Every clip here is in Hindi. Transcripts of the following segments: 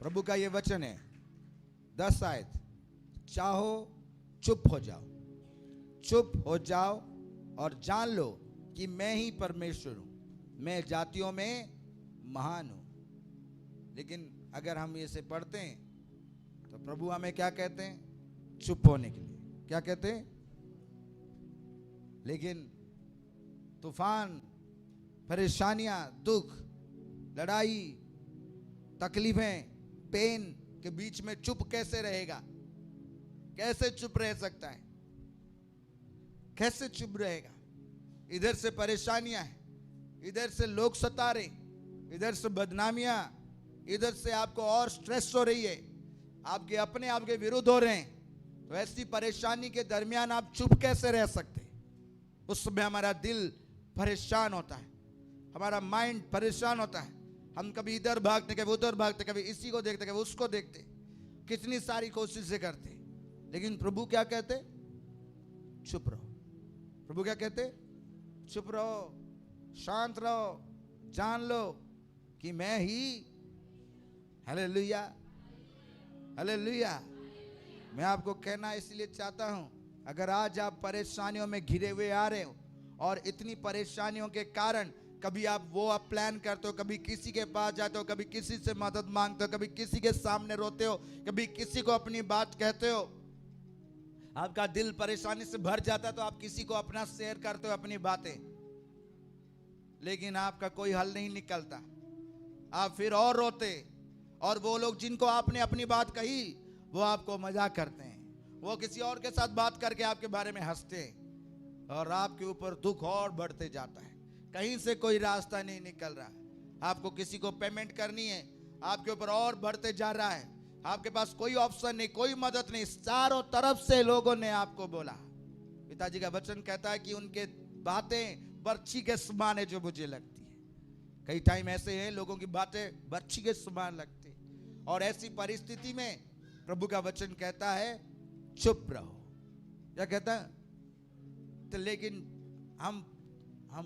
प्रभु का ये वचन है 10 आयत, चाहो चुप हो जाओ, चुप हो जाओ और जान लो कि मैं ही परमेश्वर हूं, मैं जातियों में महान हूं। लेकिन अगर हम इसे पढ़ते हैं तो प्रभु हमें क्या कहते हैं? चुप होने के लिए। क्या कहते हैं? लेकिन तूफान, परेशानियां, दुख, लड़ाई, तकलीफें, पेन के बीच में चुप कैसे रहेगा? कैसे चुप रह सकता है? कैसे चुप रहेगा? इधर से परेशानियां हैं, इधर से लोग सता रहे, इधर से बदनामियां, इधर से आपको और स्ट्रेस हो रही है, आपके अपने आपके विरुद्ध हो रहे हैं। तो ऐसी परेशानी के दरमियान आप चुप कैसे रह सकते? उस समय हमारा दिल परेशान होता है, हमारा माइंड परेशान होता है। हम कभी इधर भागते, कभी उधर भागते, कभी इसी को देखते, कभी उसको देखते, कितनी सारी कोशिशें करते। लेकिन प्रभु क्या कहते? चुप रहो। प्रभु क्या कहते? चुप रहो, शांत रहो, जान लो कि मैं ही। Hallelujah, hallelujah. मैं आपको कहना इसलिए चाहता हूं, अगर आज आप परेशानियों में घिरे हुए आ रहे हो और इतनी परेशानियों के कारण कभी आप प्लान करते हो, कभी किसी के पास जाते हो, कभी किसी से मदद मांगते हो, कभी किसी के सामने रोते हो, कभी किसी को अपनी बात कहते हो, आपका दिल परेशानी से भर जाता है तो आप किसी को अपना शेयर करते हो अपनी बातें, लेकिन आपका कोई हल नहीं निकलता। आप फिर और रोते, और वो लोग जिनको आपने अपनी बात कही वो आपको मजाक करते हैं, वो किसी और के साथ बात करके आपके बारे में हंसते हैं, और आपके ऊपर दुख और बढ़ते जाता है। कहीं से कोई रास्ता नहीं निकल रहा। आपको किसी को पेमेंट करनी है, आपके ऊपर और बढ़ते जा रहा है, आपके पास कोई ऑप्शन नहीं, कोई मदद नहीं, चारों तरफ से लोगों ने आपको बोला। पिताजी का वचन कहता है कि उनके बातें बर्छी के समान है जो मुझे लगती है। कई टाइम ऐसे हैं लोगों की बातें बर्छी के समान लगती, और ऐसी परिस्थिति में प्रभु का वचन कहता है चुप रहो। क्या कहता है? तो लेकिन हम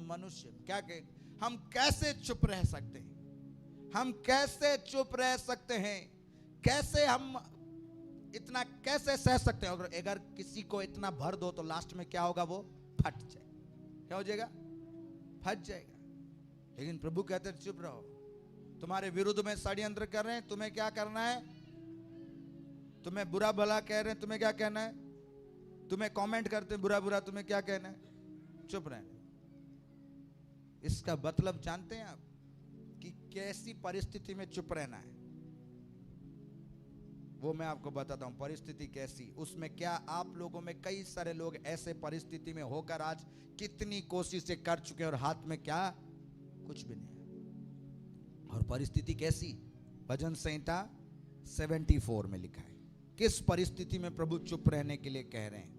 मनुष्य क्या कहें? हम कैसे चुप रह सकते हैं? हम कैसे चुप रह सकते हैं? कैसे हम इतना कैसे सह सकते हैं? अगर किसी को इतना भर दो तो लास्ट में क्या होगा? वो फट जाएगा। क्या हो जाएगा? फट जाएगा। लेकिन प्रभु कहते हैं चुप रहो। तुम्हारे विरुद्ध में षड्यंत्र कर रहे हैं, तुम्हें क्या करना है? तुम्हें बुरा भला कह रहे हैं, तुम्हें क्या कहना है? तुम्हें कमेंट करते हैं बुरा बुरा, तुम्हें क्या कहना है? चुप रहना। इसका मतलब जानते हैं आप कि कैसी परिस्थिति में चुप रहना है? वो मैं आपको बताता हूं। परिस्थिति कैसी, उसमें क्या आप लोगों में कई सारे लोग ऐसे परिस्थिति में होकर आज कितनी कोशिशें कर चुके हैं और हाथ में क्या? कुछ भी नहीं। और परिस्थिति कैसी? भजन संहिता 74 में लिखा है। किस परिस्थिति में प्रभु चुप रहने के लिए कह रहे हैं?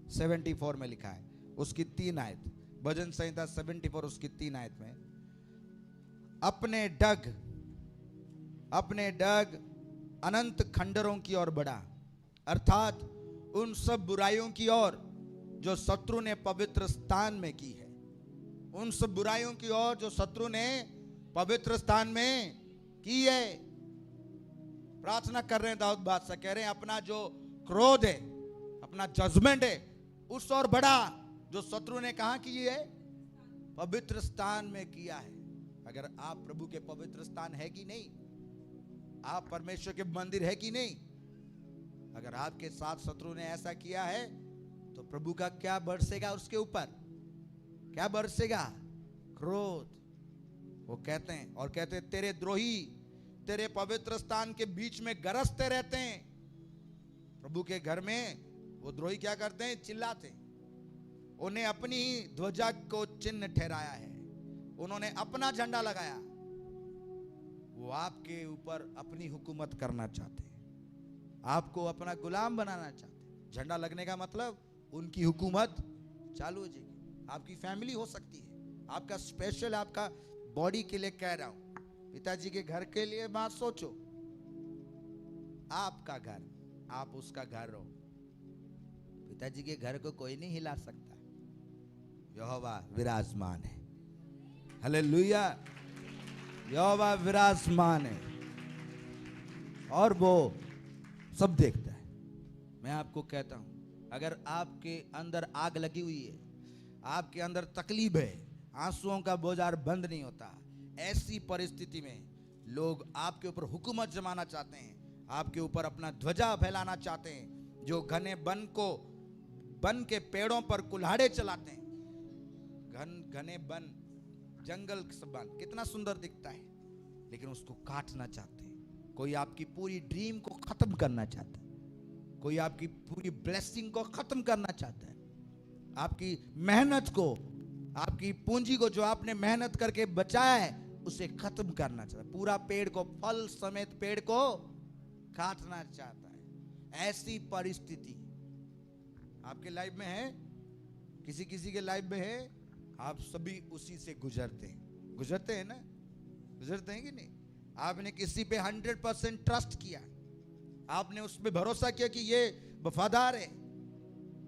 74 में लिखा है, उसकी 3 आयत। भजन संहिता 74 उसकी 3 आयत में, अपने डग अनंत खंडरों की ओर बढ़ा, अर्थात उन सब बुराइयों की ओर जो शत्रु ने पवित्र स्थान में की है। उन सब बुराइयों की ओर जो शत्रु ने पवित्र स्थान में की है। प्रार्थना कर रहे हैं दाऊद बादशाह, कह रहे हैं अपना जो क्रोध है, अपना जजमेंट है, उस ओर बढ़ा जो शत्रु ने कहा कि ये पवित्र स्थान में किया है। अगर आप प्रभु के पवित्र स्थान है कि नहीं? आप परमेश्वर के मंदिर है कि नहीं? अगर आपके साथ शत्रु ने ऐसा किया है तो प्रभु का क्या बरसेगा उसके ऊपर? क्या बरसेगा? क्रोध। वो कहते हैं, और कहते हैं तेरे द्रोही तेरे पवित्र स्थान के बीच में गरजते रहते हैं। प्रभु के घर में वो द्रोही क्या करते हैं? चिल्लाते। उन्हें अपनी ही ध्वजा को चिन्ह ठहराया है, उन्होंने अपना झंडा लगाया। वो आपके ऊपर अपनी हुकूमत करना चाहते हैं, आपको अपना गुलाम बनाना चाहते हैं। झंडा लगने का मतलब उनकी हुकूमत चालू हो जाएगी। आपकी फैमिली हो सकती है, आपका स्पेशल, आपका बॉडी के लिए कह रहा हूं, पिताजी के घर के लिए बात सोचो। आपका घर, आप उसका घर हो। पिताजी के घर को कोई नहीं हिला सकता। यहोवा विराजमान है। हालेलुया। यहोवा विराजमान है। और वो सब देखता है। मैं आपको कहता हूं, अगर आपके अंदर आग लगी हुई है, आपके अंदर तकलीफ है, आंसुओं का बोझार बंद नहीं होता, ऐसी परिस्थिति में लोग आपके ऊपर हुकूमत जमाना चाहते हैं, आपके ऊपर अपना ध्वजा फैलाना चाहते हैं, जो घने बन के पेड़ों पर कुल्हाड़े चलाते हैं। घने बन, जंगल सब बन कितना सुंदर दिखता है, लेकिन उसको काटना चाहते हैं। कोई आपकी पूरी ड्रीम को खत्म करना चाहता है, कोई आपकी पूरी ब्लेसिंग को खत्म करना चाहता है, आपकी मेहनत को, आपकी पूंजी को जो आपने मेहनत करके बचाया है उसे खत्म करना चाहता है। पूरा पेड़ को, फल समेत पेड़ को काटना चाहता है। ऐसी परिस्थिति आपके लाइफ में है, किसी के लाइफ में है। आप सभी उसी से गुजरते हैं ना, गुजरते हैं कि नहीं? आपने किसी पे 100% ट्रस्ट किया, आपने उस पे भरोसा किया कि ये वफादार है,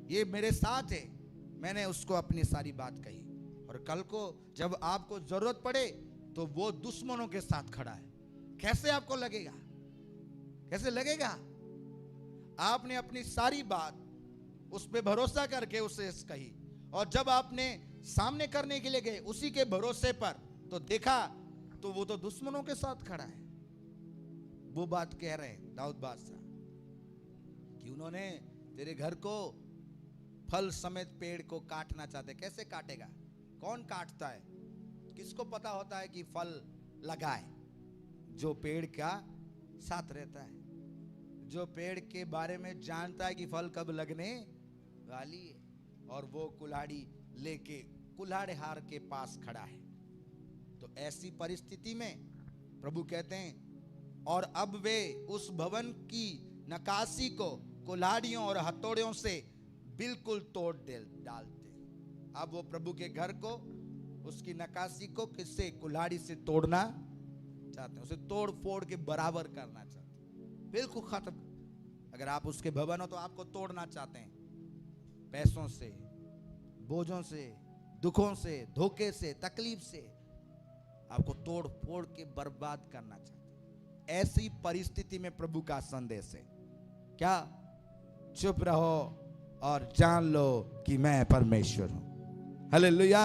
ये मेरे साथ है, मैंने उसको अपनी सारी बात कही, और कल को जब आपको जरूरत पड़े तो वो दुश्मनों के साथ खड़ा है। कैसे आपको लगेगा? कैसे लगेगा? आपने अपनी सारी बात उस पे भरोसा करके उसे कही, और जब आपने सामने करने के लिए गए उसी के भरोसे पर, तो देखा तो वो तो दुश्मनों के साथ खड़ा है। वो बात कह रहे हैं दाऊद बादशाह कि उन्होंने तेरे घर को, फल समेत पेड़ को काटना चाहते। कैसे काटेगा? कौन काटता है? किसको पता होता है कि फल लगाए? जो पेड़ का साथ रहता है, जो पेड़ के बारे में जानता है कि फल कब लगने वाली है, और वो कुल्हाड़ी लेके कुल्हाड़ेहार के पास खड़ा है। तो ऐसी परिस्थिति में प्रभु कहते हैं, और अब वे उस भवन की नकाशी को कुल्हाड़ियों और हथौड़ों से बिल्कुल तोड़ डालते। अब वो प्रभु के घर को, उसकी नकाशी को किससे? कुल्हाड़ी से तोड़ना चाहते हैं, उसे तोड़ फोड़ के बराबर करना चाहते हैं, बिल्कुल खत्म। अगर आप उसके भवन हो तो आपको तोड़ना चाहते हैं, पैसों से, बोझों से, दुखों से, धोखे से, तकलीफ से आपको तोड़ फोड़ के बर्बाद करना चाहते हैं। ऐसी परिस्थिति में प्रभु का संदेश है क्या? चुप रहो और जान लो कि मैं परमेश्वर हूं। हालेलुया।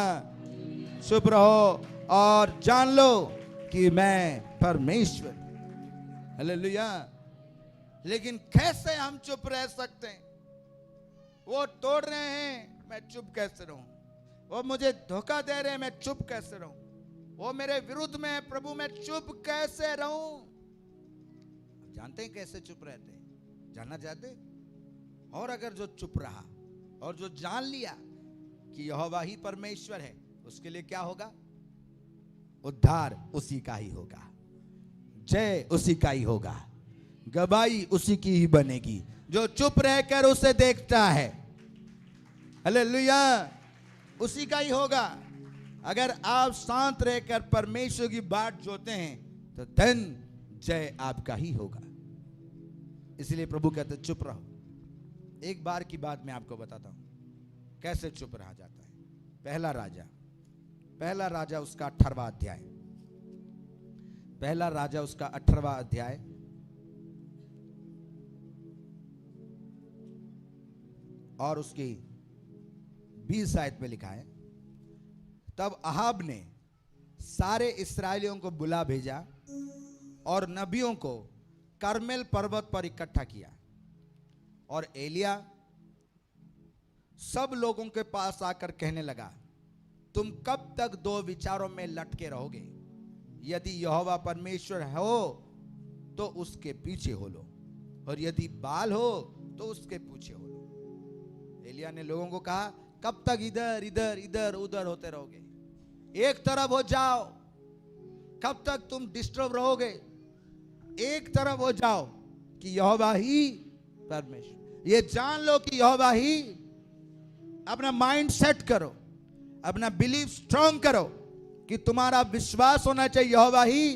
चुप रहो और जान लो कि मैं परमेश्वर। हालेलुया। लेकिन कैसे हम चुप रह सकते हैं? वो तोड़ रहे हैं, मैं चुप कैसे रहूं? वो मुझे धोखा दे रहे हैं, मैं चुप कैसे रहूं? वो मेरे विरुद्ध में है, प्रभु मैं चुप कैसे रहूं? जानते हैं कैसे चुप रहते हैं? जानना चाहते? और अगर जो चुप रहा और जो जान लिया कि यहोवा ही परमेश्वर है, उसके लिए क्या होगा? उद्धार उसी का ही होगा, जय उसी का ही होगा, गवाही उसी की ही बनेगी जो चुप रहकर उसे देखता है। हालेलुया। उसी का ही होगा। अगर आप शांत रहकर परमेश्वर की बात जोते हैं तो धन जय आपका ही होगा। इसलिए प्रभु कहते चुप रहो। एक बार की बात मैं आपको बताता हूं कैसे चुप रहा जाता है। पहला राजा उसका 18वां अध्याय, पहला राजा उसका 18वां अध्याय और उसकी 20 आयत में लिखा है, तब अहाब ने सारे इस्राएलियों को बुला भेजा और नबियों को कर्मेल पर्वत पर इकट्ठा किया, और एलिया सब लोगों के पास आकर कहने लगा, तुम कब तक दो विचारों में लटके रहोगे? यदि यहोवा परमेश्वर हो तो उसके पीछे हो लो, और यदि बाल हो तो उसके पीछे हो लो। एलिया ने लोगों को कहा, कब तक इधर इधर इधर उधर होते रहोगे? एक तरफ हो जाओ। कब तक तुम डिस्टर्ब रहोगे? एक तरफ हो जाओ कि यहोवा ही परमेश्वर। ये जान लो कि यहोवा ही। अपना माइंड सेट करो, अपना बिलीफ स्ट्रांग करो कि तुम्हारा विश्वास होना चाहिए यहोवा ही।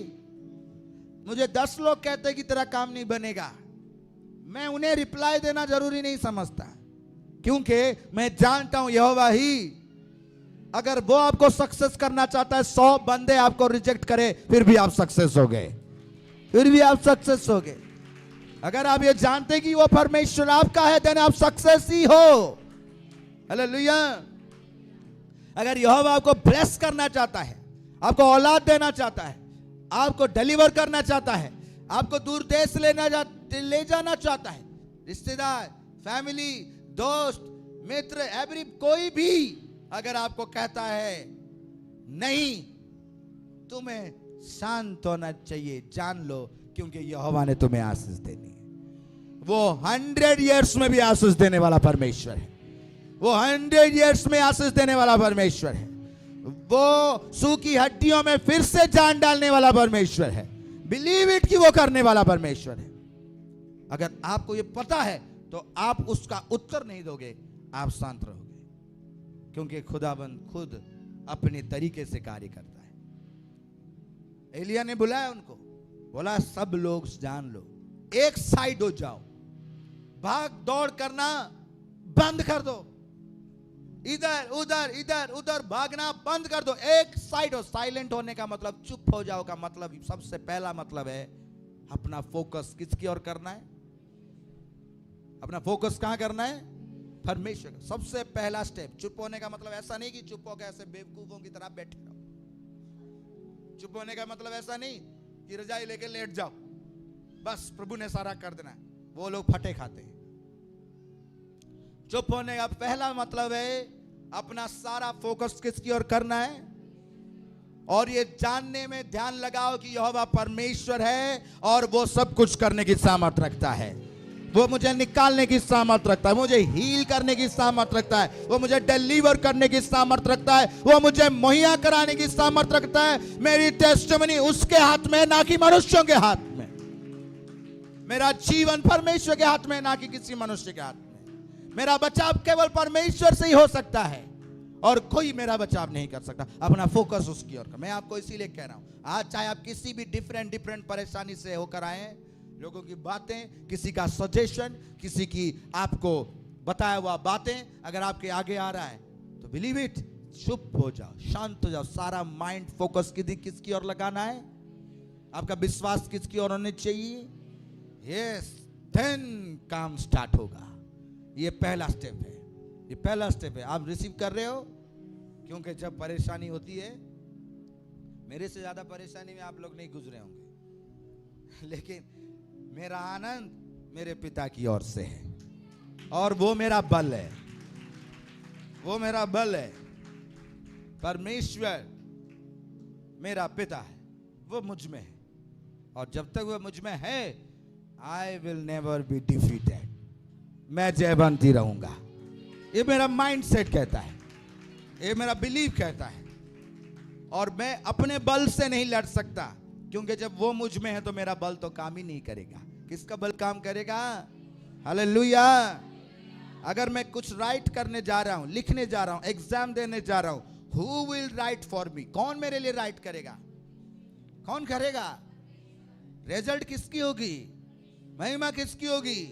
मुझे 10 लोग कहते कि तेरा काम नहीं बनेगा, मैं उन्हें रिप्लाई देना जरूरी नहीं समझता, क्योंकि मैं जानता हूं यहोवा ही। अगर वो आपको सक्सेस करना चाहता है, 100 बंदे आपको रिजेक्ट करे, फिर भी आप सक्सेस हो गए, फिर भी आप सक्सेस हो गए। अगर आप ये जानते हैं कि वो परमेश्वर आपका है, देन आप सक्सेस ही हो। हालेलुया। अगर यहोवा आपको ब्लेस करना चाहता है, आपको औलाद देना चाहता है, आपको डिलीवर करना चाहता है, आपको दूर देश ले जाना चाहता है, रिश्तेदार, फैमिली, दोस्त, मित्र, एवरी कोई भी अगर आपको कहता है नहीं, तुम्हें शांत होना चाहिए, जान लो, क्योंकि यहोवा ने तुम्हें आशीष देनी है। वो 100 इयर्स में भी आशीष देने वाला परमेश्वर है। वो 100 इयर्स में आशीष देने वाला परमेश्वर है। वो सूखी हड्डियों में फिर से जान डालने वाला परमेश्वर है। बिलीव इट कि वो करने वाला परमेश्वर है। अगर आपको ये पता है तो आप उसका उत्तर नहीं दोगे, आप शांत रहोगे, क्योंकि खुदाबंद खुद अपने तरीके से कार्य करता है। एलिया ने बुलाया उनको, बोला सब लोग जान लो, एक साइड हो जाओ, भाग दौड़ करना बंद कर दो, इधर उधर इधर उधर भागना बंद कर दो, एक साइड हो। साइलेंट होने का मतलब चुप हो जाओ का मतलब, सबसे पहला मतलब है अपना फोकस किसकी ओर करना है? अपना फोकस कहां करना है? परमेश्वर का। सबसे पहला स्टेप। चुप होने का मतलब ऐसा नहीं कि चुप होकर ऐसे बेवकूफों की तरह बैठे रहो। चुप होने का मतलब ऐसा नहीं कि रजाई लेके लेट जाओ, बस प्रभु ने सारा कर देना है, वो लोग फटे खाते हैं। चुप होने का पहला मतलब है अपना सारा फोकस किसकी ओर करना है, और ये जानने में ध्यान लगाओ कि यहोवा परमेश्वर है और वो सब कुछ करने की सामर्थ रखता है। वो मुझे निकालने की सामर्थ रखता है, मुझे हील करने की सामर्थ रखता है, वो मुझे डिलीवर करने की सामर्थ रखता है, वो मुझे मुहैया कराने की सामर्थ रखता है। मेरी टेस्टिमनी उसके हाथ में, ना कि मनुष्यों के हाथ में। मेरा जीवन परमेश्वर के हाथ में, ना कि किसी मनुष्य के हाथ में। मेरा बचाव केवल परमेश्वर से ही हो सकता है और कोई मेरा बचाव नहीं कर सकता। अपना फोकस उसकी ओर। मैं आपको इसीलिए कह रहा हूं, आज चाहे आप किसी भी डिफरेंट परेशानी से होकर आए, लोगों की बातें, किसी का सजेशन, किसी की आपको बताया हुआ बातें अगर आपके आगे आ रहा है तो बिलीव इट, चुप हो जाओ, शांत हो जाओ। सारा माइंड फोकस किसकी ओर लगाना है? आपका विश्वास किसकी ओर होने चाहिए? यस, देन काम स्टार्ट होगा। ये पहला स्टेप है, ये पहला स्टेप है। आप रिसीव कर रहे हो? क्योंकि जब परेशानी होती है, मेरे से ज्यादा परेशानी में आप लोग नहीं गुजरे होंगे, लेकिन मेरा आनंद मेरे पिता की ओर से है और वो मेरा बल है, वो मेरा बल है। परमेश्वर मेरा पिता है, वो मुझ में है, और जब तक वो मुझ में है, I will never be defeated, मैं जयवंती रहूंगा। ये मेरा माइंड सेट कहता है, ये मेरा बिलीव कहता है। और मैं अपने बल से नहीं लड़ सकता, क्योंकि जब वो मुझ में है तो मेरा बल तो काम ही नहीं करेगा। किसका बल काम करेगा? हालेलुया। अगर मैं कुछ राइट करने जा रहा हूं, लिखने जा रहा हूं, एग्जाम देने जा रहा हूं, who will write for me? कौन मेरे लिए राइट करेगा? कौन करेगा? रिजल्ट किसकी होगी? महिमा किसकी होगी?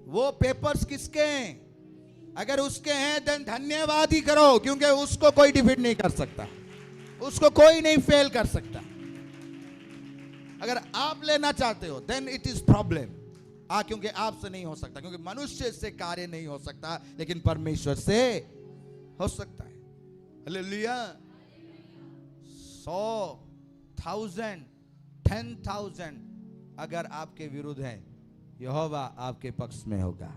वो पेपर्स किसके हैं? अगर उसके हैं देन धन्यवाद ही करो, क्योंकि उसको कोई डिफीट नहीं कर सकता, उसको कोई नहीं फेल कर सकता। अगर आप लेना चाहते हो देन इट इज प्रॉब्लम, क्योंकि आपसे नहीं हो सकता, क्योंकि मनुष्य से कार्य नहीं हो सकता, लेकिन परमेश्वर से हो सकता है। हालेलुया। 100, 1000, 10,000 अगर आपके विरुद्ध है, यहोवा आपके पक्ष में होगा।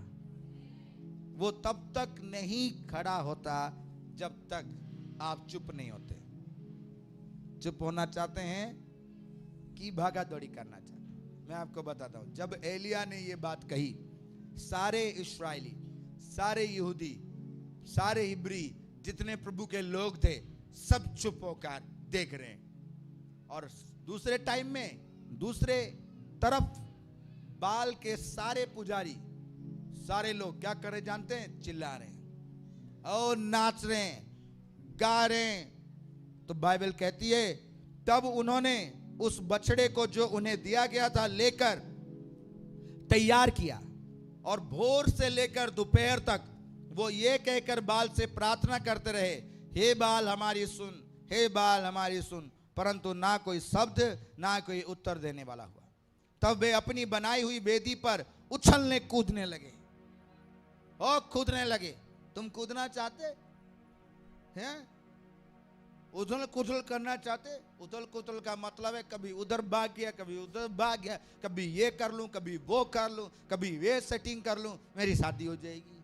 वो तब तक नहीं खड़ा होता जब तक आप चुप नहीं होते। चुप होना चाहते हैं कि भागा दौड़ी करना चाहते हैं? मैं आपको बताता हूं, जब एलिया ने ये बात कही, सारे इस्राएली, सारे यहूदी, सारे इब्री, जितने प्रभु के लोग थे, सब चुप होकर देख रहे हैं। और दूसरे टाइम में दूसरे तरफ बाल के सारे पुजारी, सारे लोग क्या कर रहे जानते हैं? चिल्ला रहे हैं और नाच रहे हैं, गा रहे हैं। तो बाइबल कहती है तब उन्होंने उस बछड़े को जो उन्हें दिया गया था लेकर तैयार किया, और भोर से लेकर दोपहर तक वो ये कहकर बाल से प्रार्थना करते रहे, हे बाल हमारी सुन, हे बाल हमारी सुन, परंतु ना कोई शब्द, ना कोई उत्तर देने वाला हुआ। तब वे अपनी बनाई हुई वेदी पर उछलने कूदने लगे और कूदने लगे। तुम कूदना चाहते हैं? उथल कुथल करना चाहते? उथल कुथल का मतलब है कभी उधर भाग गया, कभी उधर भाग गया, कभी ये कर लूं, कभी वो कर लूं, कभी ये सेटिंग कर लूं, मेरी शादी हो जाएगी,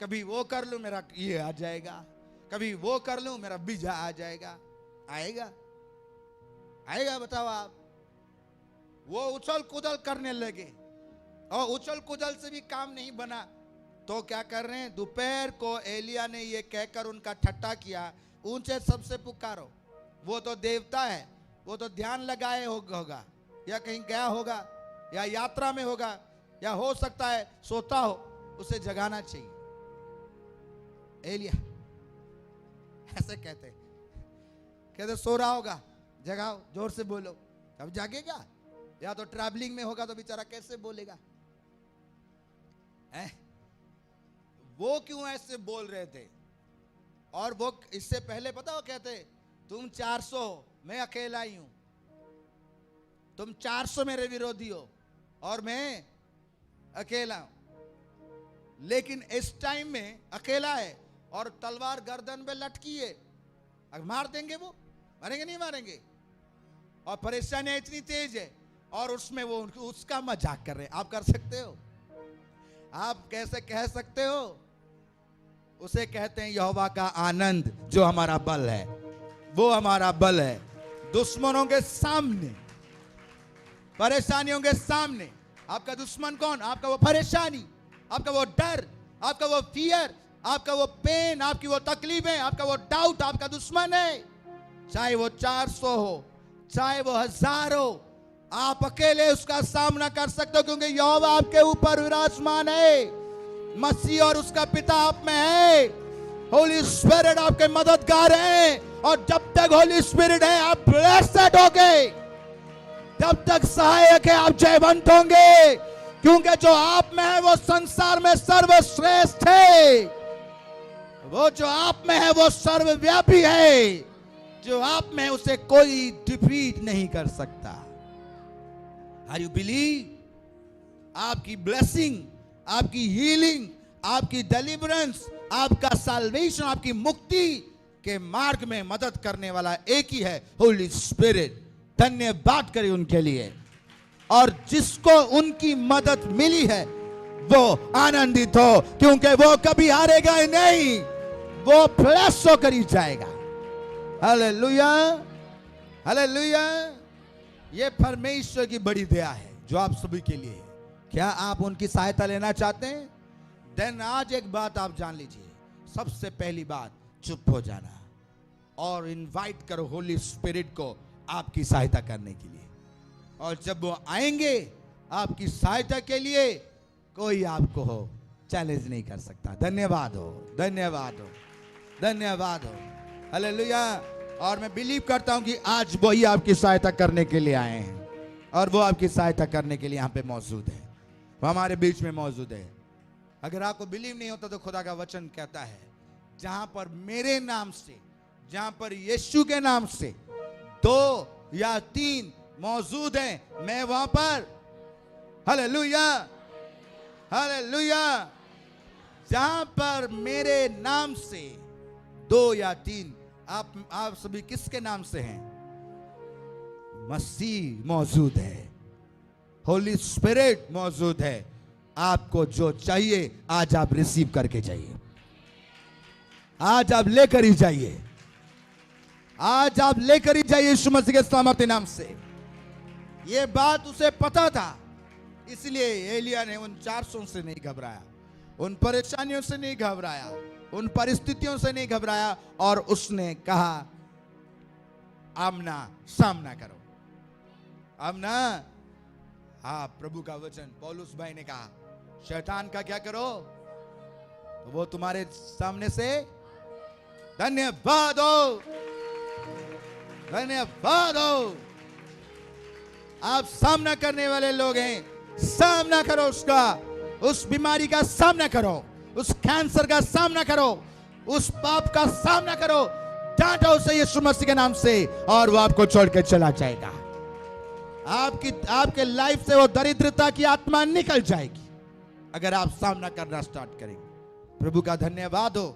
कभी वो कर लूं, मेरा ये आ जाएगा, कभी वो कर लूं, मेरा वीजा आ जाएगा। आएगा? आएगा? बताओ आप। वो उछल कूदल करने लगे और उछल कूदल से भी काम नहीं बना तो क्या कर रहे हैं? दोपहर को एलिया ने ये कहकर उनका ठट्ठा किया, ऊंचे सबसे पुकारो। वो तो देवता है, वो तो ध्यान लगाए होगा, या कहीं गया होगा, या यात्रा में होगा, या हो सकता है सोता हो, उसे जगाना चाहिए। एलिया ऐसे कहते सो रहा होगा, जगाओ, जोर से बोलो, तब जागेगा। या तो ट्रैवलिंग में होगा तो बेचारा कैसे बोलेगा? वो क्यों ऐसे बोल रहे थे? और वो इससे पहले पता हो कहते, तुम 400 हो, मैं अकेला ही हूं, तुम 400 मेरे विरोधी हो और मैं अकेला हूं। लेकिन इस टाइम में अकेला है और तलवार गर्दन पे लटकी है, अब मार देंगे, वो मारेंगे नहीं मारेंगे? और परेशानियां इतनी तेज है और उसमें वो उसका मजाक कर रहे हैं। आप कर सकते हो? आप कैसे कह सकते हो? उसे कहते हैं यहोवा का आनंद जो हमारा बल है, वो हमारा बल है। दुश्मनों के सामने, परेशानियों के सामने, आपका दुश्मन कौन? आपका वो परेशानी, आपका वो डर, आपका वो फियर, आपका वो पेन, आपकी वो तकलीफें, आपका वो डाउट, आपका दुश्मन है। चाहे वो 400 हो, चाहे वो 1000 हो, आप अकेले उसका सामना कर सकते हो, क्योंकि यहोवा आपके ऊपर विराजमान है। मसीह और उसका पिता आप में है। होली स्पिरिट आपके मददगार है, और जब तक होली स्पिरिट है आप ब्लेस्ड होंगे, जब तक सहायक है आप जयवंत होंगे, क्योंकि जो आप में है वो संसार में सर्वश्रेष्ठ है। वो जो आप में है वो सर्वव्यापी है। जो आप में है उसे कोई डिफीट नहीं कर सकता। Are you believe? आपकी ब्लेसिंग, आपकी हीलिंग, आपकी डिलीवरेंस, आपका साल्वेशन, आपकी मुक्ति के मार्ग में मदद करने वाला एक ही है, होली स्पिरिट। धन्यवाद करें उनके लिए। और जिसको उनकी मदद मिली है वो आनंदित हो, क्योंकि वो कभी हारेगा ही नहीं, वो ब्लेस होकर ही जाएगा। Hallelujah, hallelujah. ये परमेश्वर की बड़ी दया है जो आप सभी के लिए है। क्या आप उनकी सहायता लेना चाहते हैं? देन आज एक बात आप जान लीजिए, सबसे पहली बात, चुप हो जाना और इनवाइट करो होली स्पिरिट को आपकी सहायता करने के लिए। और जब वो आएंगे आपकी सहायता के लिए, कोई आपको हो चैलेंज नहीं कर सकता। धन्यवाद हो, धन्यवाद हो, धन्यवाद हो। हालेलुया। और मैं बिलीव करता हूं कि आज वही आपकी सहायता करने के लिए आए हैं, और वो आपकी सहायता करने के लिए यहां पे मौजूद है, वो हमारे बीच में मौजूद है। अगर आपको बिलीव नहीं होता तो खुदा का वचन कहता है, जहां पर मेरे नाम से, जहां पर यीशु के नाम से 2 या 3 मौजूद हैं, मैं वहां पर। Hallelujah, hallelujah. जहां पर मेरे नाम से 2 या 3, आप सभी किसके नाम से हैं? मसीह मौजूद है, होली स्पिरिट मौजूद है। आपको जो चाहिए आज आप रिसीव करके जाइए, आज आप लेकर ही जाइए, आज आप लेकर ही जाइए यीशु मसीह के सामर्थ्य नाम से। यह बात उसे पता था, इसलिए एलिया ने उन 400 से नहीं घबराया, उन परेशानियों से नहीं घबराया, उन परिस्थितियों से नहीं घबराया, और उसने कहा आमना सामना करो। आमना, हाँ, प्रभु का वचन पौलुस भाई ने कहा, शैतान का क्या करो तो वो तुम्हारे सामने से, धन्यवाद हो, धन्यवाद हो। आप सामना करने वाले लोग हैं, सामना करो उसका, उस बीमारी का सामना करो, उस कैंसर का सामना करो, उस पाप का सामना करो, डांटो उसे यीशु मसीह के नाम से, और वो आपको छोड़ के चला जाएगा। आपके लाइफ से वो दरिद्रता की आत्मा निकल जाएगी अगर आप सामना करना स्टार्ट करेंगे। प्रभु का धन्यवाद हो,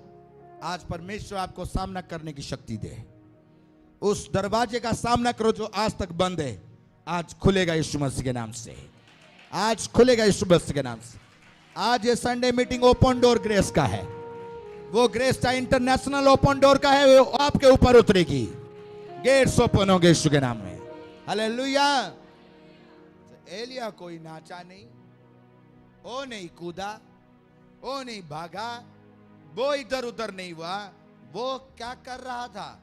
आज परमेश्वर आपको सामना करने की शक्ति दे। उस दरवाजे का सामना करो जो आज तक बंद है, आज खुलेगा यीशु मसीह के नाम से। आज खुलेगा यीशु मसीह के नाम से। आज ये Sunday meeting open door grace का है। वो ग्रेस का इंटरनेशनल ओपन डोर का है, वो आपके ऊपर उतरेगी। गेट्स ओपन होंगे यीशु के नाम में। हालेलुया। एलिया कोई नाचा नहीं, वो नहीं कूदा, वो नहीं भागा, वो इधर उधर नहीं हुआ। वो क्या कर रहा था?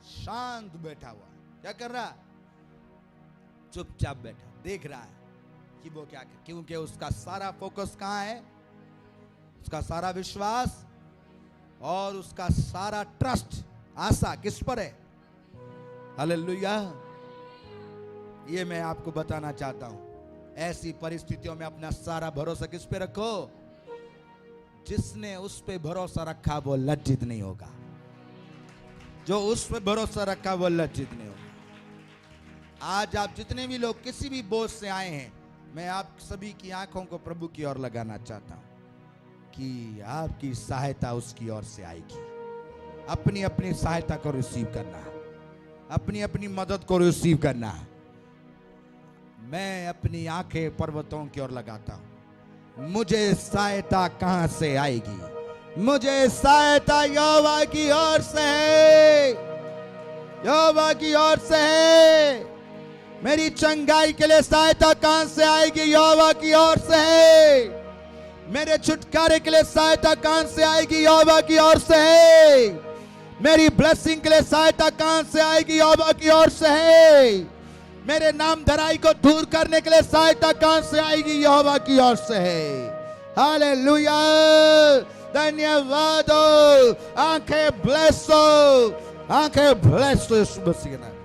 शांत बैठा हुआ। क्या कर रहा? चुपचाप बैठा, देख रहा है कि वो क्या कर, क्योंकि उसका सारा फोकस कहां है? उसका सारा विश्वास और उसका सारा ट्रस्ट, आशा किस पर है? हालेलुया। ये मैं आपको बताना चाहता हूं, ऐसी परिस्थितियों में अपना सारा भरोसा किस पे रखो? जिसने उस पे भरोसा रखा वो लज्जित नहीं होगा। जो उस पे भरोसा रखा वो लज्जित नहीं होगा। आज आप जितने भी लोग किसी भी बोझ से आए हैं, मैं आप सभी की आंखों को प्रभु की ओर लगाना चाहता हूं कि आपकी सहायता उसकी ओर से आएगी। अपनी अपनी सहायता को रिसीव करना, अपनी अपनी मदद को रिसीव करना। मैं अपनी आंखें पर्वतों की ओर लगाता हूं। मुझे सहायता कहां से आएगी? मुझे सहायता यहोवा की ओर से है, यहोवा की ओर से है। मेरी चंगाई के लिए सहायता कहां से आएगी? यहोवा की ओर से है। मेरे छुटकारे के लिए सहायता कहां से आएगी? यहोवा की ओर से है। मेरी ब्लेसिंग के लिए सहायता कहां से आएगी? यहोवा की ओर से है। मेरे नाम धराई को दूर करने के लिए सहायता कहां से आएगी? यहोवा की ओर से है। हालेलुया। धन्यवाद हो। आंखें ब्लेस हो, आंखें ब्लेस हो यीशु मसीह के नाम।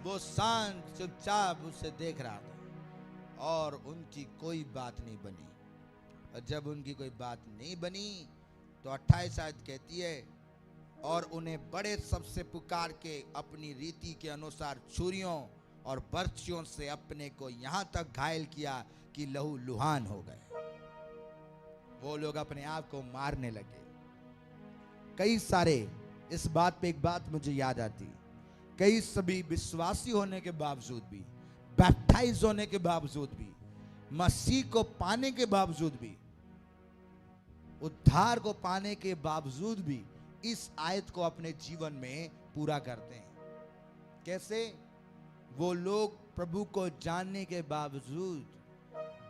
वो शांत चुपचाप उसे देख रहा था और उनकी कोई बात नहीं बनी। और जब उनकी कोई बात नहीं बनी तो 28 आयत कहती है, और उन्हें बड़े सबसे पुकार के अपनी रीति के अनुसार छुरियों और बर्छियों से अपने को यहां तक घायल किया कि लहू लुहान हो गए। वो लोग अपने आप को मारने लगे। कई सारे, इस बात पे एक बात मुझे याद आती, कई सभी विश्वासी होने के बावजूद भी, बैप्टाइज होने के बावजूद भी, मसीह को पाने के बावजूद भी, उद्धार को पाने के बावजूद भी इस आयत को अपने जीवन में पूरा करते हैं। कैसे? वो लोग प्रभु को जानने के बावजूद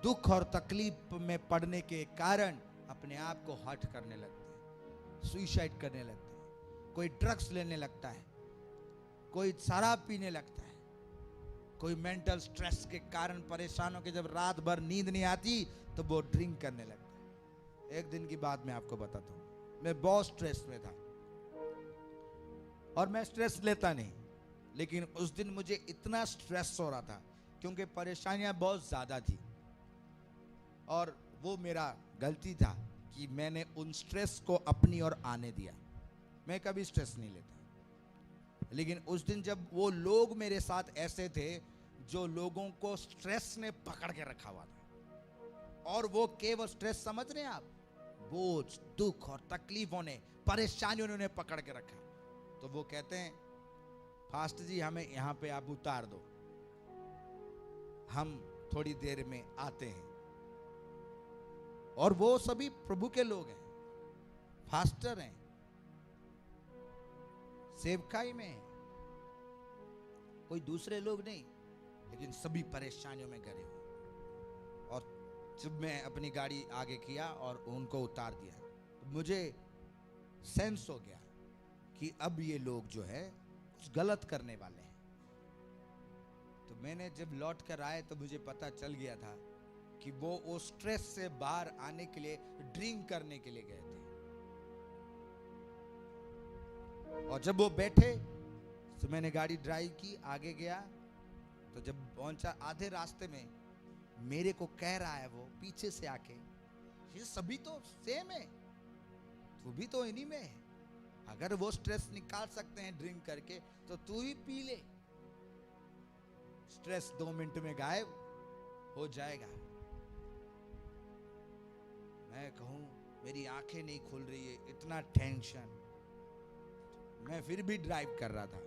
दुख और तकलीफ में पड़ने के कारण अपने आप को हर्ट करने लगते हैं, सुसाइड करने लगते हैं। कोई ड्रग्स लेने लगता है, कोई शराब पीने लगता है, कोई मेंटल स्ट्रेस के कारण परेशान होकर जब रात भर नींद नहीं आती तो वो ड्रिंक करने लगता है। एक दिन की बात मैं आपको बताता हूँ। मैं बहुत स्ट्रेस में था और मैं स्ट्रेस लेता नहीं, लेकिन उस दिन मुझे इतना स्ट्रेस हो रहा था क्योंकि परेशानियां बहुत ज़्यादा थी और वो मेरा गलती था कि मैंने उन स्ट्रेस को अपनी ओर आने दिया। मैं कभी स्ट्रेस नहीं लेता, लेकिन उस दिन जब वो लोग मेरे साथ ऐसे थे जो लोगों को स्ट्रेस ने पकड़ के रखा हुआ था, और वो केवल स्ट्रेस समझ रहे हैं आप, बोझ, दुख और तकलीफों ने, परेशानियों ने उन्हें पकड़ के रखा। तो वो कहते हैं, फास्ट जी हमें यहां पे आप उतार दो, हम थोड़ी देर में आते हैं। और वो सभी प्रभु के लोग हैं, फास्टर हैं, सेवकाई में हैं, कोई दूसरे लोग नहीं, लेकिन सभी परेशानियों में घिरे हुए। और जब मैं अपनी गाड़ी आगे किया और उनको उतार दिया तो मुझे सेंस हो गया कि अब ये लोग जो है कुछ गलत करने वाले हैं। तो मैंने जब लौट कर आए तो मुझे पता चल गया था कि वो स्ट्रेस से बाहर आने के लिए ड्रिंक करने के लिए गए थे। और जब वो बैठे तो मैंने गाड़ी ड्राइव की, आगे गया, तो जब पहुंचा आधे रास्ते में मेरे को कह रहा है वो पीछे से आके, ये सभी तो सेम है, तू भी तो इन्हीं में है, अगर वो स्ट्रेस निकाल सकते हैं ड्रिंक करके तो तू ही पी ले। स्ट्रेस 2 मिनट में गायब हो जाएगा। मैं कहूं मेरी आंखें नहीं खुल रही है, इतना टेंशन। मैं फिर भी ड्राइव कर रहा था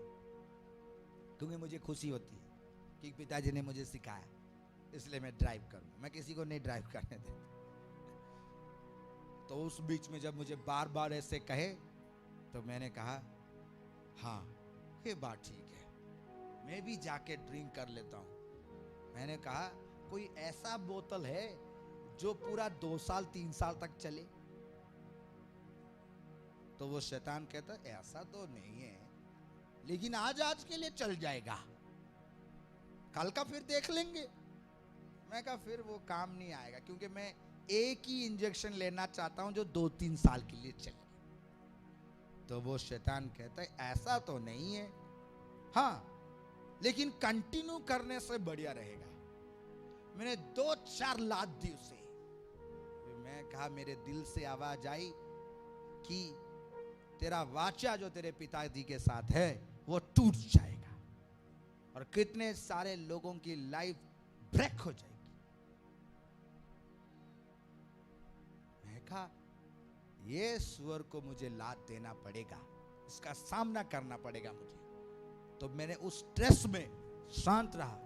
क्योंकि मुझे खुशी होती है कि पिताजी ने मुझे सिखाया, इसलिए मैं ड्राइव करूं। मैं किसी को नहीं ड्राइव करने देता। तो उस बीच में जब मुझे बार बार ऐसे कहे तो मैंने कहा हाँ ये बात ठीक है, मैं भी जाके ड्रिंक कर लेता हूं। मैंने कहा कोई ऐसा बोतल है जो पूरा 2 साल 3 साल तक चले? तो वो शैतान कहता ऐसा तो नहीं है, लेकिन आज के लिए चल जाएगा, कल का फिर देख लेंगे। मैं कहा फिर वो काम नहीं आएगा, क्योंकि मैं एक ही इंजेक्शन लेना चाहता हूं जो 2-3 साल के लिए चले। तो वो शैतान कहता है ऐसा तो नहीं है, हाँ लेकिन कंटिन्यू करने से बढ़िया रहेगा। मैंने 2-4 लात दी उसे। मैं कहा मेरे दिल से आवाज आई कि तेरा वाचा जो तेरे पिताजी के साथ है वो टूट जाएगा और कितने सारे लोगों की लाइफ ब्रेक हो जाएगी। मैं कहा ये सुअर को मुझे लात देना पड़ेगा, इसका सामना करना पड़ेगा मुझे। तो मैंने उस स्ट्रेस में शांत रहा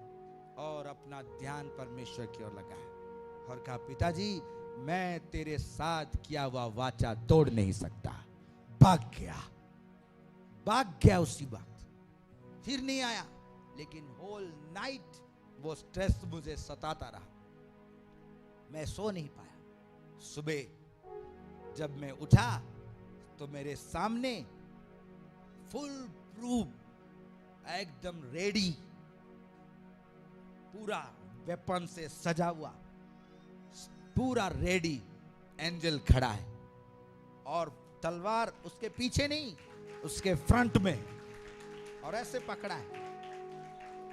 और अपना ध्यान परमेश्वर की ओर लगाया और कहा पिताजी मैं तेरे साथ किया हुआ वाचा तोड़ नहीं सकता। भाग गया उसी वक्त, फिर नहीं आया। लेकिन होल नाइट वो स्ट्रेस मुझे सताता रहा, मैं सो नहीं पाया। सुबह जब मैं उठा तो मेरे सामने फुल प्रूफ एकदम रेडी, पूरा वेपन से सजा हुआ, पूरा रेडी एंजल खड़ा है और तलवार उसके पीछे नहीं, उसके फ्रंट में, और ऐसे पकड़ा है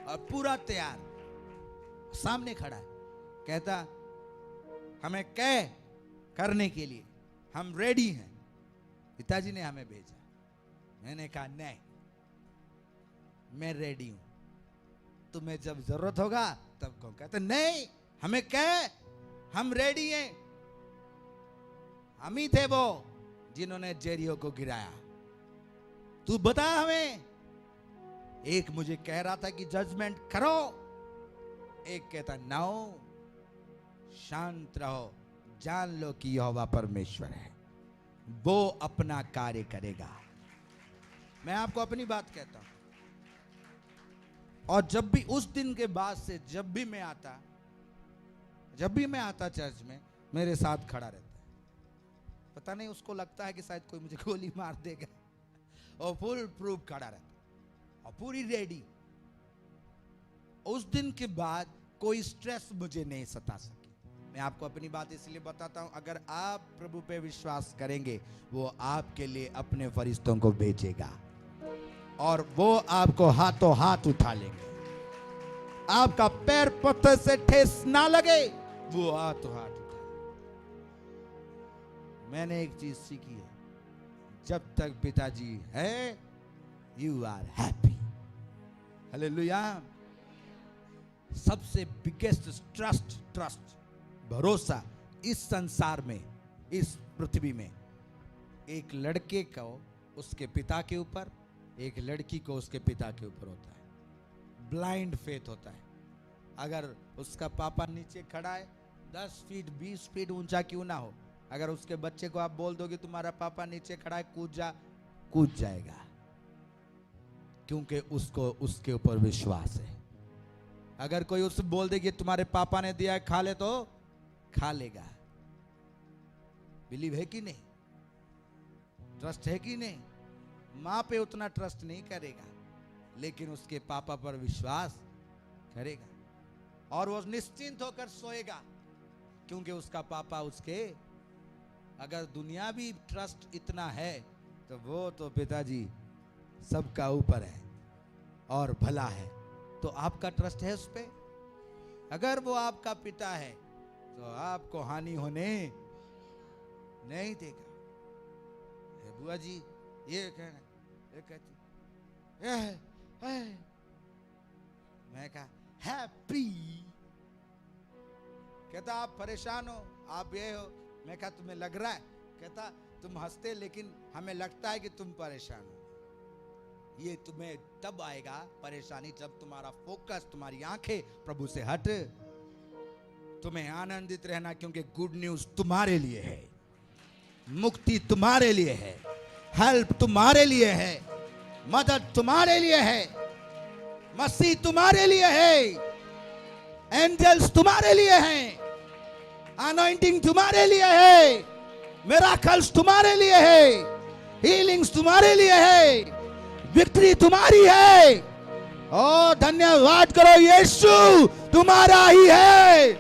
और पूरा तैयार सामने खड़ा है। कहता हमें कह करने के लिए हम रेडी हैं, पिताजी ने हमें भेजा। मैंने कहा नहीं मैं रेडी हूं, तुम्हें जब जरूरत होगा तब कहो। कहते नहीं हमें कह, हम रेडी हैं। हम ही थे वो जिन्होंने जेरियो को गिराया, तू बता हमें। एक मुझे कह रहा था कि जजमेंट करो, एक कहता नो शांत रहो, जान लो कि यहोवा परमेश्वर है, वो अपना कार्य करेगा। मैं आपको अपनी बात कहता हूं, और जब भी उस दिन के बाद से जब भी मैं आता चर्च में, मेरे साथ खड़ा रहता है। पता नहीं उसको लगता है कि शायद कोई मुझे गोली मार देगा, और फुल प्रूफ खड़ा रहता है और पूरी रेडी। उस दिन के बाद कोई स्ट्रेस मुझे नहीं सता सकी। मैं आपको अपनी बात इसलिए बताता हूं, अगर आप प्रभु पे विश्वास करेंगे वो आपके लिए अपने फरिश्तों को भेजेगा और वो आपको हाथों हाथ उठा लेंगे। आपका पैर पत्थर से ठेस ना लगे, वो हाथों हाथ उठा। मैंने एक चीज सीखी है, जब तक पिताजी है यू आर हैप्पी। हालेलुया। सबसे बिगेस्ट ट्रस्ट भरोसा इस संसार में, इस पृथ्वी में, एक लड़के को उसके पिता के ऊपर, एक लड़की को उसके पिता के ऊपर होता है। ब्लाइंड फेथ होता है। अगर उसका पापा नीचे खड़ा है, 10 फीट 20 फीट ऊंचा क्यों ना हो, अगर उसके बच्चे को आप बोल दोगे तुम्हारा पापा नीचे खड़ा है, कूद जाएगा, क्योंकि उसको उसके ऊपर विश्वास है। अगर कोई उससे बोल दे कि तुम्हारे पापा ने दिया है खा ले, तो खा लेगा। बिलीव है कि नहीं? ट्रस्ट है कि नहीं? मां पे उतना ट्रस्ट नहीं करेगा, लेकिन उसके पापा पर विश्वास करेगा और वो निश्चिंत होकर सोएगा, क्योंकि उसका पापा उसके। अगर दुनिया भी ट्रस्ट इतना है तो वो तो पिताजी सबका ऊपर है और भला है, तो आपका ट्रस्ट है उस पे? अगर वो आपका पिता है तो आपको हानि होने नहीं देगा। बुआ जी ये कहना, ये कहती मैं कहा हैप्पी। कहता आप परेशान हो, आप ये हो। मैं कहा तुम्हें लग रहा है? कहता तुम हंसते लेकिन हमें लगता है कि तुम परेशान हो। ये तुम्हें तब आएगा परेशानी जब तुम्हारा फोकस, तुम्हारी आंखें प्रभु से हट। तुम्हें आनंदित रहना, क्योंकि गुड न्यूज तुम्हारे लिए है, मुक्ति तुम्हारे लिए है, हेल्प तुम्हारे लिए है, मदद तुम्हारे लिए है, मसीह तुम्हारे लिए है, एंजल्स तुम्हारे लिए हैं, अनॉइंटिंग तुम्हारे लिए है, मिराकल्स तुम्हारे लिए है, हीलिंग्स तुम्हारे लिए है, विक्ट्री तुम्हारी है। ओ धन्यवाद करो, यीशु तुम्हारा ही है,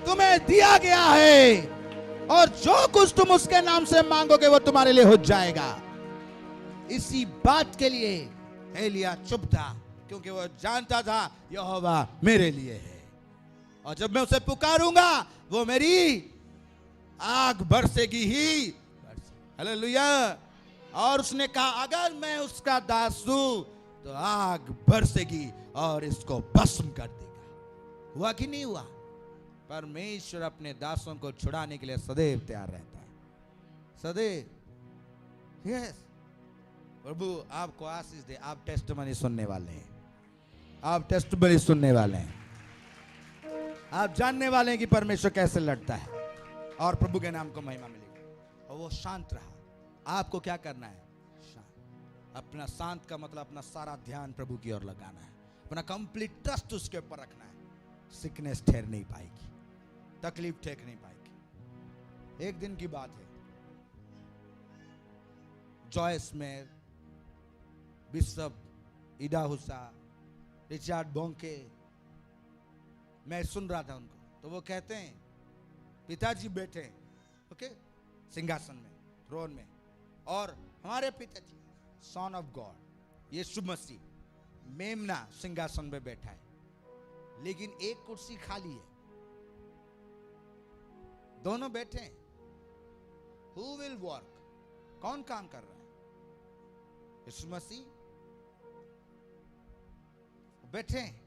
तुम्हें दिया गया है, और जो कुछ तुम उसके नाम से मांगोगे वो तुम्हारे लिए हो जाएगा। इसी बात के लिए एलिया चुप था, क्योंकि वो जानता था यहोवा मेरे लिए है, और जब मैं उसे पुकारूंगा वो मेरी आग बरसेगी ही। हालेलुया। और उसने कहा अगर मैं उसका दास हूं तो आग बरसेगी और इसको भस्म कर देगा। हुआ कि नहीं हुआ? परमेश्वर अपने दासों को छुड़ाने के लिए सदैव तैयार रहता है, सदैव। यस, प्रभु आपको आशीष दे। आप टेस्टिमनी सुनने वाले हैं, आप टेस्टिमनी सुनने वाले हैं, आप जानने वाले हैं कि परमेश्वर कैसे लड़ता है, और प्रभु के नाम को महिमा मिलेगी। और वो शांत रहा। आपको क्या करना है? शांत। अपना शांत का मतलब अपना सारा ध्यान प्रभु की ओर लगाना है, अपना कंप्लीट ट्रस्ट उसके ऊपर रखना है। सिकनेस ठहर नहीं पाएगी, तकलीफ ठेक नहीं पाएगी। एक दिन की बात है, Joyce Meyer, Bishop Ida Husa, Richard Bonnke, मैं सुन रहा था उनको, तो वो कहते हैं पिताजी बैठे हैं, ओके, सिंहासन में, थ्रोन में, और हमारे पिताजी सन ऑफ गॉड यीशु मसीह मेमना सिंहासन पे बैठा है, लेकिन एक कुर्सी खाली है। दोनों बैठे हैं। Who will work? कौन काम कर रहा है? यीशु मसीह बैठे हैं।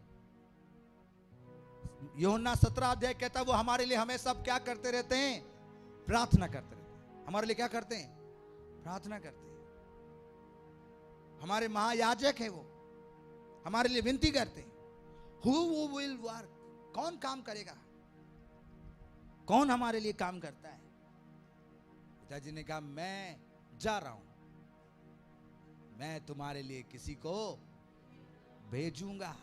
यूहन्ना 17 अध्याय कहता है वो हमारे लिए हमेशा क्या करते रहते हैं? प्रार्थना करते रहते हैं। हमारे लिए क्या करते हैं? प्रार्थना करते हैं। हमारे महायाजक है, वो हमारे लिए विनती करते हैं। Who will work? कौन काम करेगा? कौन हमारे लिए काम करता है? पिताजी ने कहा मैं जा रहा हूं, मैं तुम्हारे लिए किसी को भेजूंगा,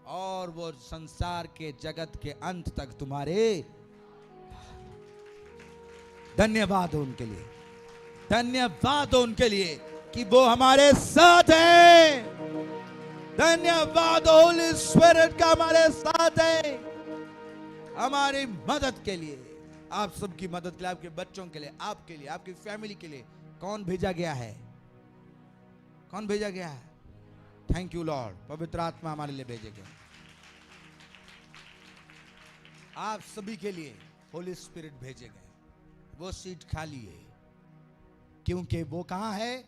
और वो संसार के जगत के अंत तक तुम्हारे। धन्यवाद हो उनके लिए, धन्यवाद हो उनके लिए कि वो हमारे साथ है। धन्यवाद होली स्पिरिट का हमारे साथ है, हमारी मदद के लिए, आप सबकी मदद के लिए, आपके बच्चों के लिए, आपके लिए, आपकी फैमिली के लिए। कौन भेजा गया है? कौन भेजा गया है? थैंक यू लॉर्ड, पवित्र आत्मा हमारे लिए भेजे गए। आप सभी के लिए होली स्पिरिट भेजे गए। वो सीट खाली है, क्योंकि वो कहां है?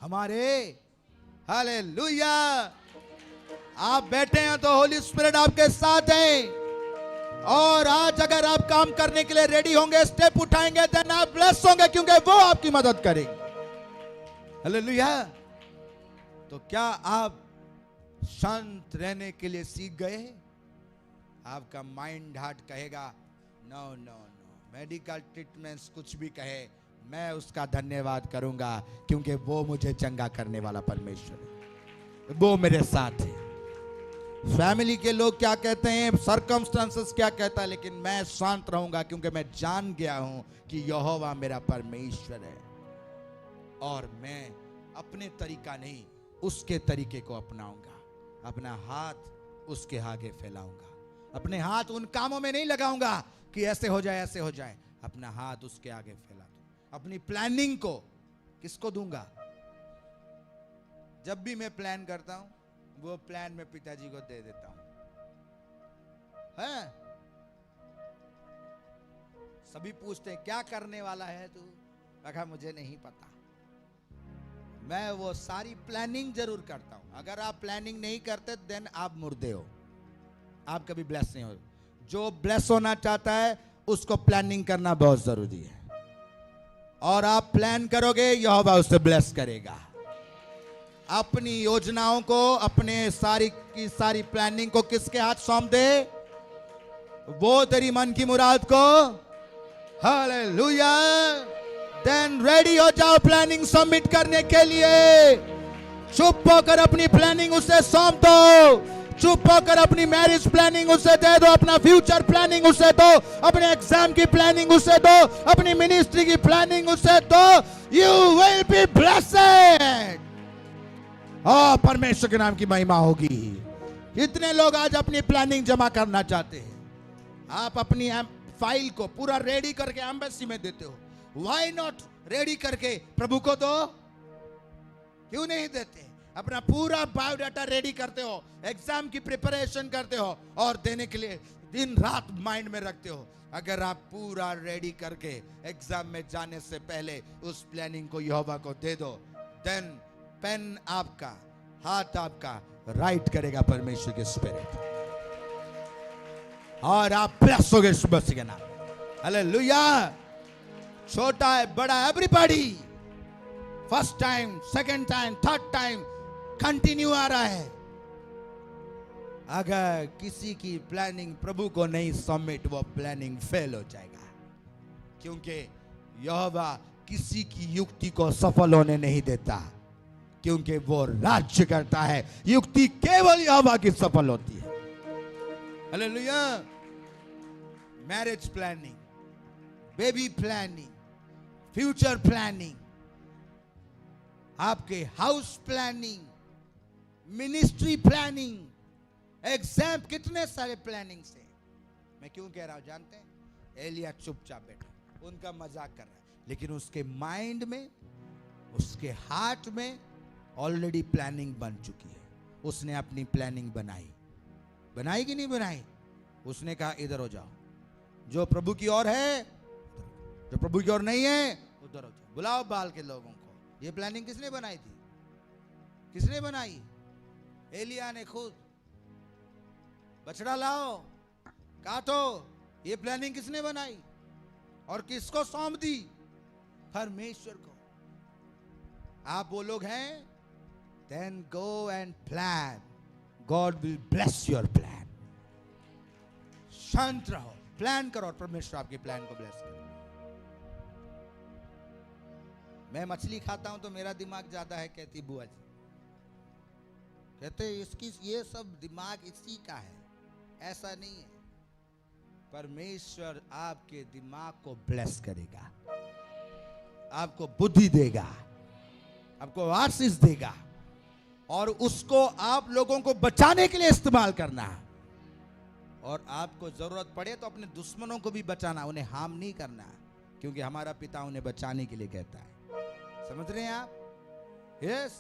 हमारे। हालेलुया। आप बैठे हैं तो होली स्पिरिट आपके साथ है, और आज अगर आप काम करने के लिए रेडी होंगे, स्टेप उठाएंगे, देन आप ब्लेस होंगे, क्योंकि वो आपकी मदद करेंगे। हालेलुया। तो क्या आप शांत रहने के लिए सीख गए? आपका माइंड हार्ट कहेगा no no no, medical treatments कुछ भी कहे, मैं उसका धन्यवाद करूंगा, क्योंकि वो मुझे चंगा करने वाला परमेश्वर है, वो मेरे साथ है। फैमिली के लोग क्या कहते हैं, सर्कमस्टेंसेस क्या कहता है, लेकिन मैं शांत रहूंगा, क्योंकि मैं जान गया हूं कि यहोवा मेरा परमेश्वर है, और मैं अपने तरीका नहीं उसके तरीके को अपनाऊंगा। अपना हाथ उसके आगे फैलाऊंगा, अपने हाथ उन कामों में नहीं लगाऊंगा कि ऐसे हो जाए ऐसे हो जाए। अपना हाथ उसके आगे फैला दूं। अपनी प्लानिंग को किसको दूंगा? जब भी मैं प्लान करता हूं, वो प्लान मैं पिताजी को दे देता हूं। है? सभी पूछते हैं क्या करने वाला है तू? कहा मुझे नहीं पता। मैं वो सारी प्लानिंग जरूर करता हूं। अगर आप प्लानिंग नहीं करते देन आप मुर्दे हो। आप कभी ब्लेस नहीं हो। जो ब्लेस होना चाहता है उसको प्लानिंग करना बहुत जरूरी है, और आप प्लान करोगे यहोवा उससे ब्लेस करेगा। अपनी योजनाओं को, अपने सारी की सारी प्लानिंग को किसके हाथ सौंप दे? वो तेरी मन की मुराद को। हालेलुया। देन रेडी हो जाओ प्लानिंग सबमिट करने के लिए। चुप होकर अपनी प्लानिंग उसे सौंप दो। चुप होकर अपनी मैरिज प्लानिंग उसे दे दो, अपना फ्यूचर प्लानिंग उसे दो, अपने एग्जाम की प्लानिंग उसे दो, अपनी मिनिस्ट्री की प्लानिंग उसे दो। You will be blessed. परमेश्वर के नाम की महिमा होगी। कितने लोग आज अपनी प्लानिंग जमा करना चाहते हैं? आप अपनी फाइल को पूरा रेडी करके एम्बेसी में देते हो। व्हाई नॉट रेडी करके प्रभु को दो? क्यों नहीं देते? अपना पूरा बायोडाटा रेडी करते हो, एग्जाम की प्रिपरेशन करते हो और देने के लिए दिन रात माइंड में रखते हो। अगर आप पूरा रेडी करके एग्जाम में जाने से पहले उस प्लानिंग को यहोवा को दे दो, देन पेन आपका, हाथ आपका राइट करेगा परमेश्वर के स्पिरिट, और आप ब्लेस होगे यीशु मसीह के नाम। हालेलुया। छोटा है बड़ा everybody, first time, second time, third time continue आ रहा है। अगर किसी की प्लानिंग प्रभु को नहीं सबमिट, वो प्लानिंग फेल हो जाएगा, क्योंकि यहोवा किसी की युक्ति को सफल होने नहीं देता, क्योंकि वो राज्य करता है। युक्ति केवल यहोवा की सफल होती है। Hallelujah. Marriage planning, baby planning, future planning, आपके house planning, ministry planning, exam, कितने सारे प्लानिंग से। मैं क्यों कह रहा हूं जानते हैं? एलिया चुपचाप बैठा, उनका मजाक कर रहा है, लेकिन उसके माइंड में, उसके हार्ट में ऑलरेडी प्लानिंग बन चुकी है। उसने अपनी प्लानिंग बनाई कि नहीं बनाई? उसने कहा इधर हो जाओ, जो प्रभु की ओर है, जो प्रभु की ओर नहीं है उधर हो जाओ। बुलाओ बाल के लोगों को। ये प्लानिंग किसने बनाई थी? किसने बनाई? एलिया ने खुद। बछड़ा लाओ, काटो। ये प्लानिंग किसने बनाई और किसको सौंप दी? परमेश्वर को। आप वो लोग हैं, then go and plan, god will bless your plan. शांत रहो, प्लान करो और परमेश्वर आपके प्लान को ब्लेस करे। मैं मछली खाता हूं तो मेरा दिमाग ज्यादा है, कहती बुआ जी। कहते इसकी ये सब दिमाग इसी का है। ऐसा नहीं है। परमेश्वर आपके दिमाग को ब्लेस करेगा, आपको बुद्धि देगा, आपको आशीष देगा, और उसको आप लोगों को बचाने के लिए इस्तेमाल करना। और आपको जरूरत पड़े तो अपने दुश्मनों को भी बचाना, उन्हें हार्म नहीं करना, क्योंकि हमारा पिता उन्हें बचाने के लिए कहता है। समझ रहे हैं आप? यस।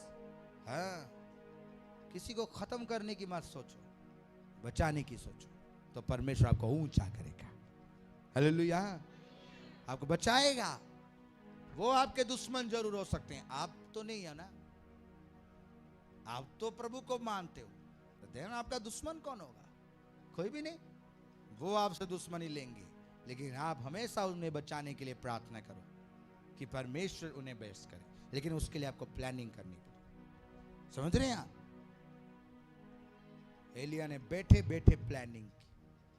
हाँ, किसी को खत्म करने की मत सोचो, बचाने की सोचो, तो परमेश्वर आपको ऊंचा करेगा। हालेलुया। आपको बचाएगा। वो आपके दुश्मन जरूर हो सकते हैं, आप तो नहीं है ना। आप तो प्रभु को मानते हो, तो देन आपका दुश्मन कौन होगा? कोई भी नहीं। वो आपसे दुश्मनी लेंगे, लेकिन आप हमेशा उन्हें बचाने के लिए प्रार्थना करो कि परमेश्वर उन्हें बेस्ट करे। लेकिन उसके लिए आपको प्लानिंग करनी पड़ेगी। समझ रहे हैं आप? एलिया ने बैठे बैठे प्लानिंग की,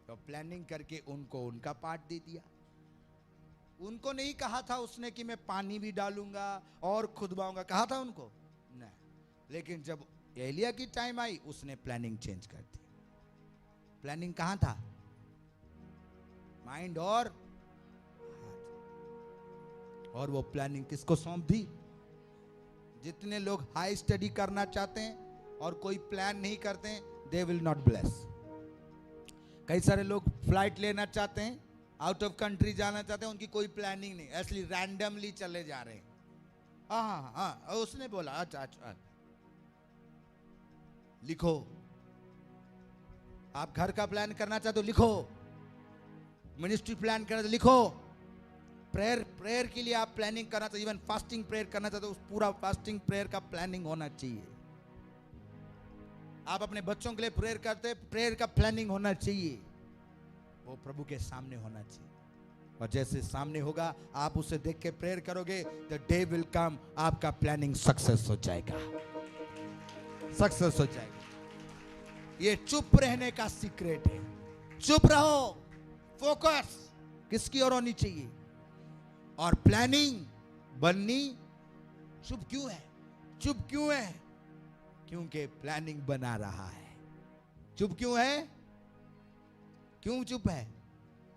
तो प्लानिंग करके उनको उनका पार्ट दे दिया। उनको नहीं कहा था उसने कि मैं पानी भी डालूंगा और खुदवाऊंगा, कहा था उनको? नहीं। लेकिन जब एलिया की टाइम आई, उसने प्लानिंग चेंज कर दी। प्लानिंग कहां था? माइंड और हार्ट। और वो प्लानिंग किसको सौंप दी? जितने लोग हाई स्टडी करना चाहते हैं और कोई प्लान नहीं करते हैं, they will not bless। कई सारे लोग फ्लाइट लेना चाहते हैं, आउट ऑफ कंट्री जाना चाहते हैं, उनकी कोई प्लानिंग नहीं, ऐसे रैंडमली चले जा रहे हैं। हाँ, उसने बोला अच्छा। लिखो, आप घर का प्लान करना चाहते हो लिखो, मिनिस्ट्री प्लान करना तो लिखो, प्रेयर के लिए आप प्लानिंग करना चाहिए, इवन फास्टिंग प्रेयर करना चाहते हो, उस पूरा फास्टिंग प्रेयर का प्लानिंग होना चाहिए। आप अपने बच्चों के लिए प्रेयर करते, प्रेयर का प्लानिंग होना चाहिए, वो प्रभु के सामने होना चाहिए। और जैसे सामने होगा आप उसे देख के प्रेयर करोगे, द डे विल कम, आपका प्लानिंग सक्सेस हो जाएगा, सक्सेस हो जाएगा। ये चुप रहने का सीक्रेट है। चुप रहो, फोकस किसकी ओर होनी चाहिए, और प्लानिंग बननी। चुप क्यों है? चुप क्यों है? क्योंकि प्लानिंग बना रहा है। चुप क्यों है? क्यों चुप है?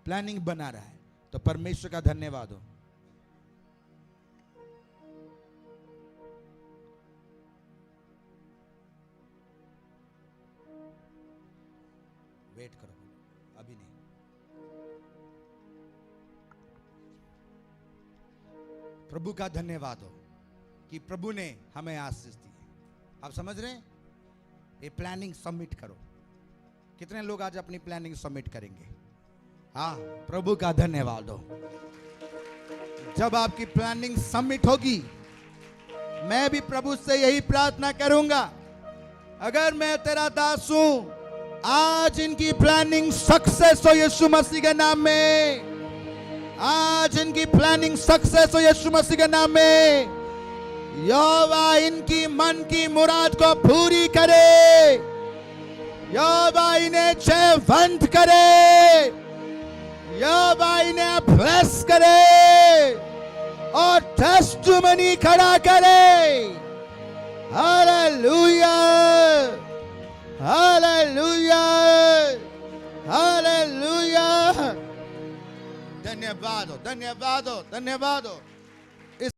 प्लानिंग बना रहा है। तो परमेश्वर का धन्यवाद हो। वेट करो, अभी नहीं। प्रभु का धन्यवाद हो कि प्रभु ने हमें आशीष दी है। आप समझ रहे हैं? ये प्लानिंग सबमिट करो। कितने लोग आज अपनी प्लानिंग सबमिट करेंगे? हाँ, प्रभु का धन्यवाद हो। जब आपकी प्लानिंग सबमिट होगी, मैं भी प्रभु से यही प्रार्थना करूंगा, अगर मैं तेरा दास हूं, आज इनकी प्लानिंग सक्सेस हो यीशु मसीह के नाम में। आज इनकी प्लानिंग सक्सेस हो यीशु मसीह के नाम में। यहोवा इनकी मन की मुराद को पूरी करे। यहोवा इन्हें जयवंत करे। यहोवा इन्हें ब्लेस करे और टेस्टिमनी खड़ा करे। Hallelujah, hallelujah, hallelujah. धन्यवाद हो, धन्यवाद हो, धन्यवाद हो।